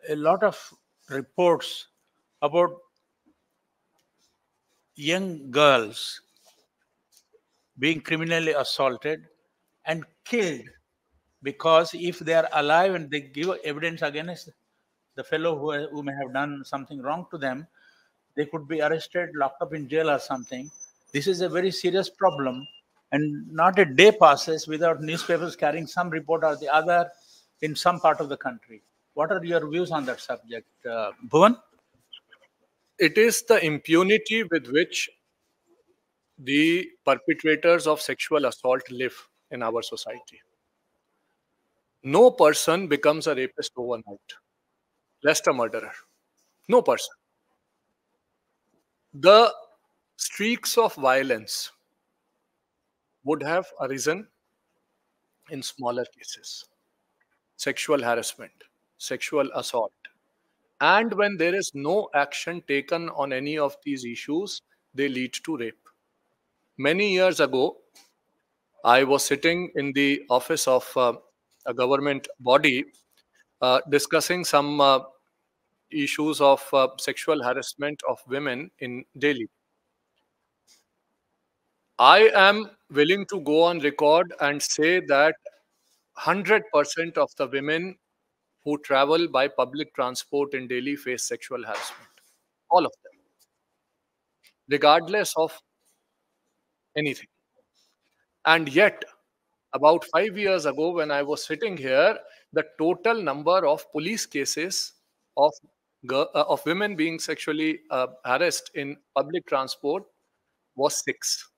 a lot of reports about young girls being criminally assaulted and killed because if they are alive and they give evidence against the fellow who may have done something wrong to them, they could be arrested, locked up in jail or something. This is a very serious problem, and not a day passes without newspapers carrying some report or the other in some part of the country. What are your views on that subject, Bhuvan? It is the impunity with which the perpetrators of sexual assault live in our society. No person becomes a rapist overnight, lest a murderer. No person. The streaks of violence would have arisen in smaller cases: sexual harassment, sexual assault. And when there is no action taken on any of these issues, they lead to rape. Many years ago, I was sitting in the office of a government body discussing some issues of sexual harassment of women in Delhi. I am willing to go on record and say that 100% of the women who travel by public transport in Delhi face sexual harassment. All of them, regardless of anything. And yet, about 5 years ago, when I was sitting here, the total number of police cases of of women being sexually harassed in public transport was 6.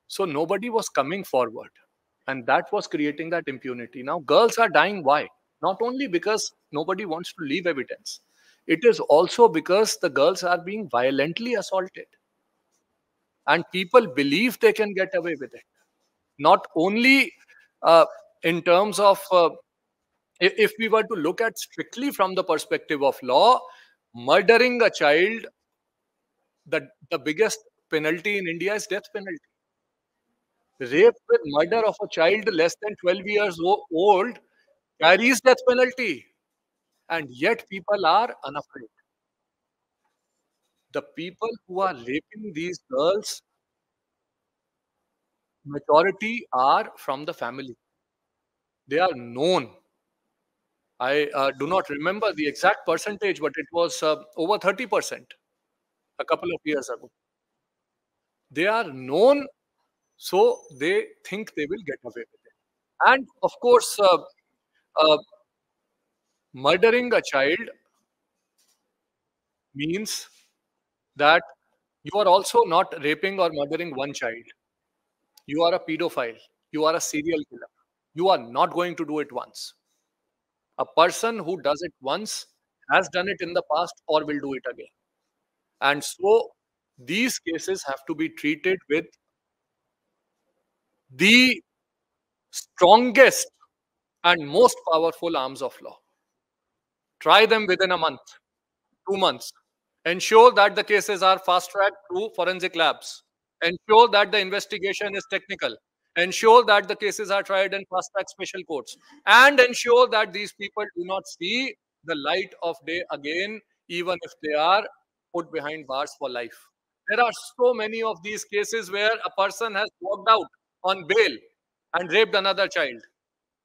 So nobody was coming forward, and that was creating that impunity. Now girls are dying. Why? Not only because nobody wants to leave evidence, it is also because the girls are being violently assaulted, and people believe they can get away with it. Not only in terms of if we were to look at strictly from the perspective of law, murdering a child, the biggest penalty in India is death penalty. Rape with murder of a child less than 12 years old carries death penalty, and yet people are unafraid. The people who are raping these girls, majority are from the family. They are known. I do not remember the exact percentage, but it was over 30% a couple of years ago. They are known, so they think they will get away with it. And of course, uh, murdering a child means that you are also not raping or murdering one child. You are a pedophile. You are a serial killer. You are not going to do it once. A person who does it once has done it in the past or will do it again. And so these cases have to be treated with the strongest and most powerful arms of law. Try them within a month, 2 months. Ensure that the cases are fast tracked through forensic labs. Ensure that the investigation is technical. Ensure that the cases are tried in fast track special courts. And ensure that these people do not see the light of day again, even if they are put behind bars for life. There are so many of these cases where a person has walked out on bail and raped another child.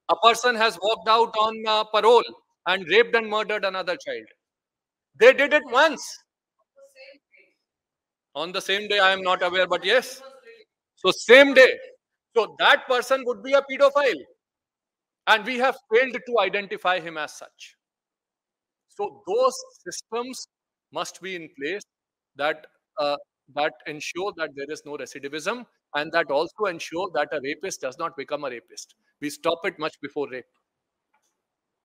A person has walked out on parole and raped and murdered another child. They did it once. On the same day, I am not aware, but yes. So, same day. So, that person would be a pedophile. And we have failed to identify him as such. So, those systems must be in place that that ensure that there is no recidivism, and that also ensure that a rapist does not become a rapist. We stop it much before rape.